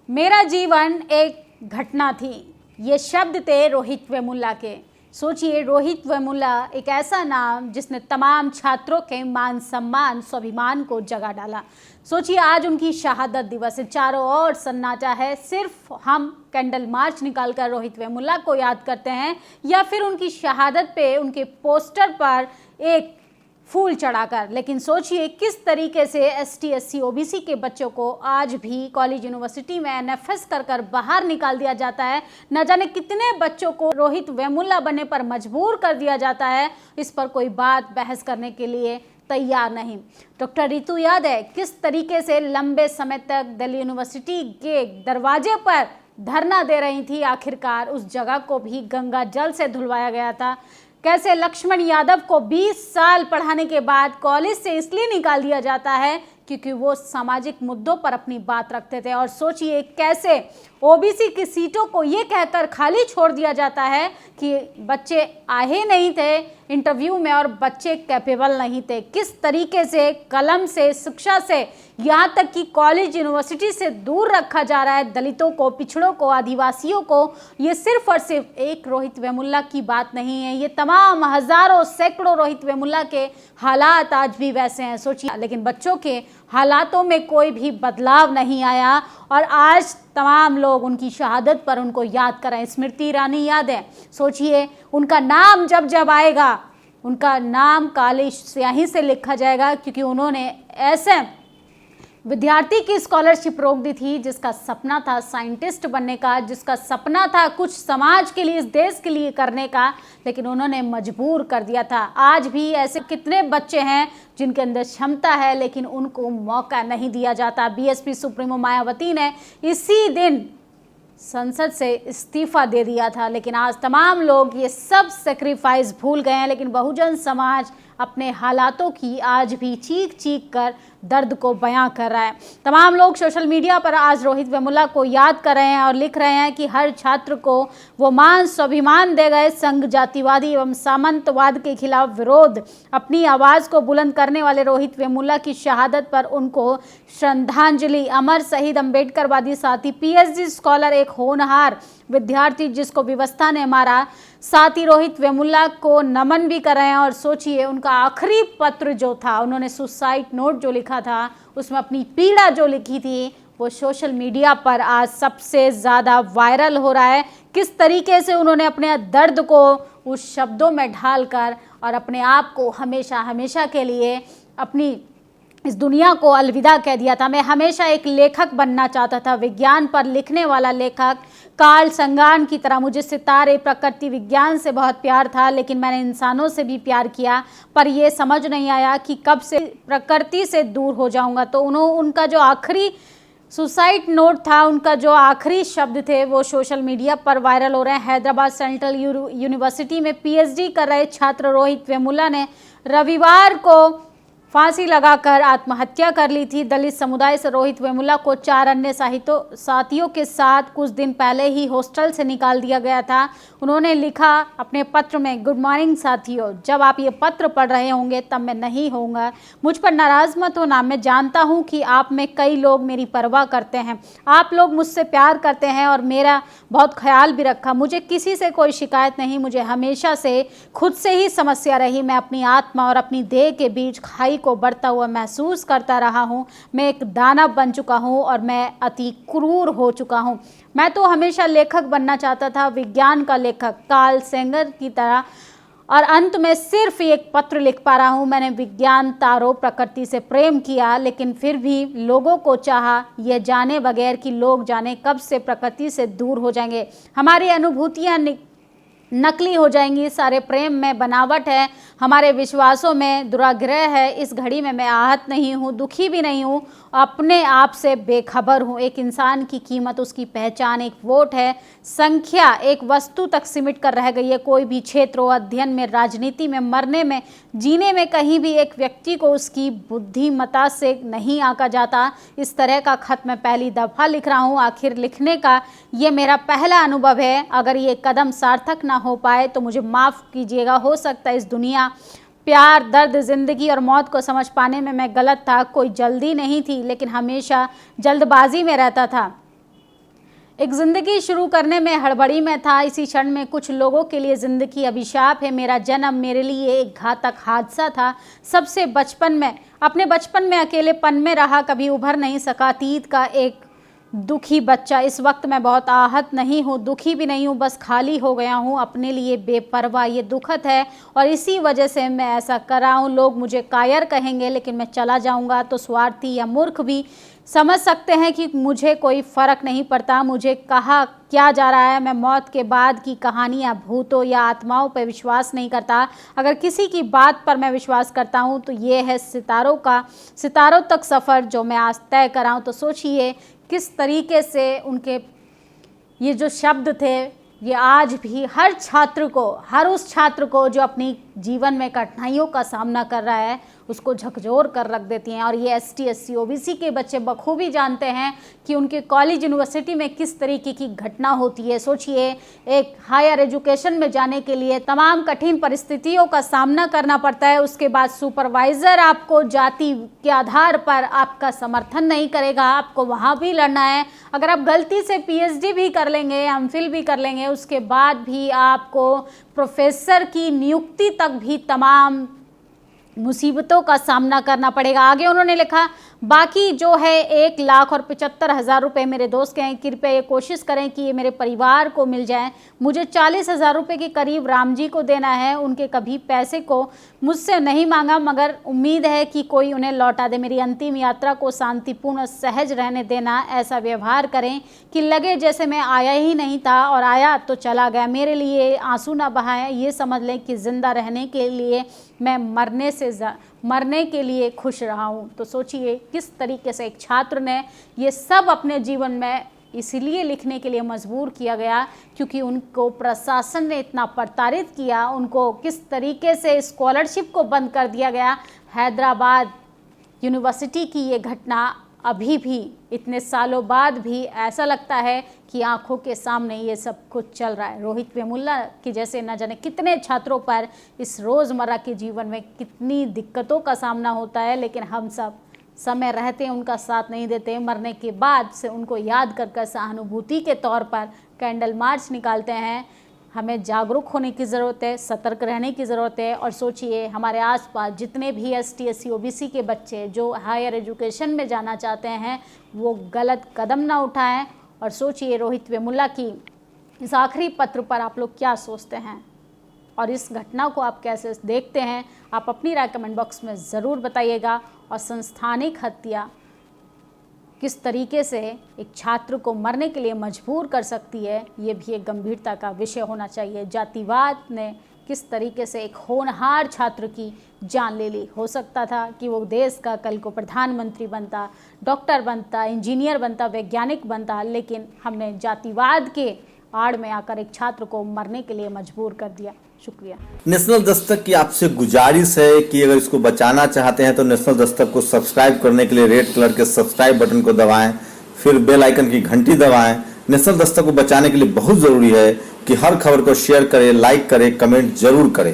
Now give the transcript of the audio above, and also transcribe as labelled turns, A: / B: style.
A: मेरा जीवन एक घटना थी। ये शब्द थे रोहित वेमुला के। सोचिए, रोहित वेमुला एक ऐसा नाम जिसने तमाम छात्रों के मान सम्मान स्वाभिमान को जगा डाला। सोचिए, आज उनकी शहादत दिवस है, चारों ओर सन्नाटा है। सिर्फ हम कैंडल मार्च निकालकर रोहित वेमुला को याद करते हैं या फिर उनकी शहादत पे उनके पोस्टर पर एक फूल चढ़ाकर। लेकिन सोचिए किस तरीके से एसटी एससी ओबीसी के बच्चों को आज भी कॉलेज यूनिवर्सिटी में एनएफएस कर बाहर निकाल दिया जाता है। न जाने कितने बच्चों को रोहित वेमुला बनने पर मजबूर कर दिया जाता है। इस पर कोई बात बहस करने के लिए तैयार नहीं। डॉक्टर रितु याद है किस तरीके से लंबे समय तक दिल्ली यूनिवर्सिटी के दरवाजे पर धरना दे रही थी। आखिरकार उस जगह को भी गंगा जल से धुलवाया गया था। कैसे लक्ष्मण यादव को 20 साल पढ़ाने के बाद कॉलेज से इसलिए निकाल दिया जाता है क्योंकि वो सामाजिक मुद्दों पर अपनी बात रखते थे। और सोचिए कैसे ओबीसी की सीटों को ये कहकर खाली छोड़ दिया जाता है कि बच्चे आए नहीं थे इंटरव्यू में और बच्चे कैपेबल नहीं थे। किस तरीके से कलम से, शिक्षा से, यहाँ तक कि कॉलेज यूनिवर्सिटी से दूर रखा जा रहा है दलितों को, पिछड़ों को, आदिवासियों को। ये सिर्फ और सिर्फ एक रोहित वेमुला की बात नहीं है, ये तमाम हजारों सैकड़ों रोहित वेमुला के हालात आज भी वैसे हैं। सोचिए, लेकिन बच्चों के हालातों में कोई भी बदलाव नहीं आया और आज तमाम लोग उनकी शहादत पर उनको याद कर रहे हैं। स्मृति ईरानी याद है, सोचिए उनका नाम जब जब आएगा, उनका नाम काली स्याही से लिखा जाएगा क्योंकि उन्होंने ऐसे विद्यार्थी की स्कॉलरशिप रोक दी थी जिसका सपना था साइंटिस्ट बनने का, जिसका सपना था कुछ समाज के लिए, इस देश के लिए करने का, लेकिन उन्होंने मजबूर कर दिया था। आज भी ऐसे कितने बच्चे हैं जिनके अंदर क्षमता है लेकिन उनको मौका नहीं दिया जाता। बीएसपी सुप्रीमो मायावती ने इसी दिन संसद से इस्तीफा दे दिया था, लेकिन आज तमाम लोग ये सब सेक्रीफाइस भूल गए हैं। लेकिन बहुजन समाज अपने हालातों की आज भी चीख चीख कर दर्द को बयां कर रहा है। तमाम लोग सोशल मीडिया पर आज रोहित वेमुला को याद कर रहे हैं और लिख रहे हैं कि हर छात्र को वो मान स्वाभिमान दे गए। संघ जातिवादी एवं सामंतवाद के खिलाफ विरोध, अपनी आवाज़ को बुलंद करने वाले रोहित वेमुला की शहादत पर उनको श्रद्धांजलि। अमर शहीद अम्बेडकरवादी साथी, पीएचडी स्कॉलर, एक होनहार विद्यार्थी जिसको व्यवस्था ने मारा, साथ ही रोहित वेमुला को नमन भी कर रहे हैं। और सोचिए उनका आखिरी पत्र जो था, उन्होंने सुसाइड नोट जो लिखा था, उसमें अपनी पीड़ा जो लिखी थी, वो सोशल मीडिया पर आज सबसे ज़्यादा वायरल हो रहा है। किस तरीके से उन्होंने अपने दर्द को उस शब्दों में ढालकर और अपने आप को हमेशा हमेशा के लिए अपनी इस दुनिया को अलविदा कह दिया था। मैं हमेशा एक लेखक बनना चाहता था, विज्ञान पर लिखने वाला लेखक। कार्ल संगान की तरह मुझे सितारे, प्रकृति विज्ञान से बहुत प्यार था, लेकिन मैंने इंसानों से भी प्यार किया, पर यह समझ नहीं आया कि कब से प्रकृति से दूर हो जाऊंगा। तो उनका जो आखिरी सुसाइड नोट था, उनका जो आखिरी शब्द थे, वो सोशल मीडिया पर वायरल हो रहे हैं। हैदराबाद सेंट्रल यूनिवर्सिटी में पीएचडी कर रहे छात्र रोहित वेमुला ने रविवार को फांसी लगाकर आत्महत्या कर ली थी। दलित समुदाय से रोहित वेमुला को 4 अन्य साथियों के साथ कुछ दिन पहले ही हॉस्टल से निकाल दिया गया था। उन्होंने लिखा अपने पत्र में, गुड मॉर्निंग साथियों, जब आप ये पत्र पढ़ रहे होंगे तब मैं नहीं होऊंगा। मुझ पर नाराज मत होना, मैं जानता हूँ कि आप में कई लोग मेरी परवाह करते हैं, आप लोग मुझसे प्यार करते हैं और मेरा बहुत ख्याल भी रखा। मुझे किसी से कोई शिकायत नहीं, मुझे हमेशा से खुद से ही समस्या रही। मैं अपनी आत्मा और अपनी देह के बीच खाई को बढ़ता हुआ महसूस करता रहा हूँ। मैं एक दानव बन चुका हूँ और मैं अति क्रूर हो चुका हूँ। मैं तो हमेशा लेखक बनना चाहता था, विज्ञान का लेखक, कार्ल सेंगर की तरह, और अंत में सिर्फ एक पत्र लिख पा रहा हूँ। मैंने विज्ञान, तारों, प्रकृति से प्रेम किया, लेकिन फिर भी लोगों को चाहा, ये जाने बगैर कि लोग जाने कब से प्रकृति से दूर हो जाएंगे। हमारी अनुभूतियाँ नकली हो जाएंगी, सारे प्रेम में बनावट है, हमारे विश्वासों में दुराग्रह है। इस घड़ी में मैं आहत नहीं हूँ, दुखी भी नहीं हूँ, अपने आप से बेखबर हूँ। एक इंसान की कीमत उसकी पहचान एक वोट है, संख्या एक वस्तु तक सिमट कर रह गई है। कोई भी क्षेत्र हो, अध्ययन में, राजनीति में, मरने में, जीने में, कहीं भी एक व्यक्ति को उसकी बुद्धिमत्ता से नहीं आंका जाता। इस तरह का खत मैं पहली दफ़ा लिख रहा हूँ। आखिर लिखने का ये मेरा पहला अनुभव है। अगर ये कदम सार्थक ना हो पाए तो मुझे माफ़ कीजिएगा। हो सकता है इस दुनिया, प्यार, दर्द, जिंदगी और मौत को समझ पाने में मैं गलत था। कोई जल्दी नहीं थी, लेकिन हमेशा जल्दबाजी में रहता था। एक जिंदगी शुरू करने में हड़बड़ी में था, इसी क्षण में कुछ लोगों के लिए जिंदगी अभिशाप है। मेरा जन्म मेरे लिए एक घातक हादसा था। सबसे अपने बचपन में अकेलेपन में रहा, कभी उभर नहीं सका। अतीत का एक दुखी बच्चा। इस वक्त मैं बहुत आहत नहीं हूँ, दुखी भी नहीं हूँ, बस खाली हो गया हूँ, अपने लिए बेपरवाह। ये दुखद है और इसी वजह से मैं ऐसा कर रहा हूँ। लोग मुझे कायर कहेंगे, लेकिन मैं चला जाऊँगा तो स्वार्थी या मूर्ख भी समझ सकते हैं कि मुझे कोई फ़र्क नहीं पड़ता। मुझे कहा क्या जा रहा है, मैं मौत के बाद की कहानियाँ, भूतों या आत्माओं पर विश्वास नहीं करता। अगर किसी की बात पर मैं विश्वास करता हूँ तो ये है सितारों तक सफ़र जो मैं आज तय कराऊँ। तो सोचिए किस तरीके से उनके ये जो शब्द थे, ये आज भी हर उस छात्र को जो अपनी जीवन में कठिनाइयों का सामना कर रहा है उसको झकझोर कर रख देती हैं। और ये ST SC OBC के बच्चे बखूबी जानते हैं कि उनके कॉलेज यूनिवर्सिटी में किस तरीके की घटना होती है। सोचिए, एक हायर एजुकेशन में जाने के लिए तमाम कठिन परिस्थितियों का सामना करना पड़ता है। उसके बाद सुपरवाइज़र आपको जाति के आधार पर आपका समर्थन नहीं करेगा, आपको वहाँ भी लड़ना है। अगर आप गलती से PhD भी कर लेंगे, MPhil भी कर लेंगे, उसके बाद भी आपको प्रोफेसर की नियुक्ति तक भी तमाम मुसीबतों का सामना करना पड़ेगा। आगे उन्होंने लिखा, बाकी जो है 1,75,000 रुपये मेरे दोस्त के हैं। कृपया ये कोशिश करें कि ये मेरे परिवार को मिल जाए। मुझे 40,000 रुपये के करीब राम जी को देना है। उनके कभी पैसे को मुझसे नहीं मांगा, मगर उम्मीद है कि कोई उन्हें लौटा दे। मेरी अंतिम यात्रा को शांतिपूर्ण और सहज रहने देना। ऐसा व्यवहार करें कि लगे जैसे मैं आया ही नहीं था और आया तो चला गया। मेरे लिए आंसू ना बहाएं। ये समझ लें कि जिंदा रहने के लिए मैं मरने के लिए खुश रहा हूँ। तो सोचिए किस तरीके से एक छात्र ने ये सब अपने जीवन में इसलिए लिखने के लिए मजबूर किया गया क्योंकि उनको प्रशासन ने इतना प्रताड़ित किया, उनको किस तरीके से स्कॉलरशिप को बंद कर दिया गया। हैदराबाद यूनिवर्सिटी की ये घटना अभी भी इतने सालों बाद भी ऐसा लगता है कि आंखों के सामने ये सब कुछ चल रहा है। रोहित वेमुल्ला की जैसे न जाने कितने छात्रों पर इस रोज़मर्रा के जीवन में कितनी दिक्कतों का सामना होता है, लेकिन हम सब समय रहते उनका साथ नहीं देते। मरने के बाद से उनको याद कर सहानुभूति के तौर पर कैंडल मार्च निकालते हैं। हमें जागरूक होने की ज़रूरत है, सतर्क रहने की ज़रूरत है। और सोचिए, हमारे आसपास जितने भी ST SC OBC के बच्चे जो हायर एजुकेशन में जाना चाहते हैं वो गलत कदम ना उठाएं। और सोचिए, रोहित वेमुल्ला की इस आखिरी पत्र पर आप लोग क्या सोचते हैं और इस घटना को आप कैसे देखते हैं? आप अपनी राय कमेंट बॉक्स में ज़रूर बताइएगा। और संस्थानिक हत्या किस तरीके से एक छात्र को मरने के लिए मजबूर कर सकती है, ये भी एक गंभीरता का विषय होना चाहिए। जातिवाद ने किस तरीके से एक होनहार छात्र की जान ले ली। हो सकता था कि वो देश का कल को प्रधानमंत्री बनता, डॉक्टर बनता, इंजीनियर बनता, वैज्ञानिक बनता, लेकिन हमने जातिवाद के आड़ में आकर एक छात्र को मरने के लिए मजबूर कर दिया। शुक्रिया।
B: नेशनल दस्तक की आपसे गुजारिश है कि अगर इसको बचाना चाहते हैं तो नेशनल दस्तक को सब्सक्राइब करने के लिए रेड कलर के सब्सक्राइब बटन को दबाएं, फिर बेल आइकन की घंटी दबाएं। नेशनल दस्तक को बचाने के लिए बहुत जरूरी है कि हर खबर को शेयर करें, लाइक करें, कमेंट जरूर करें।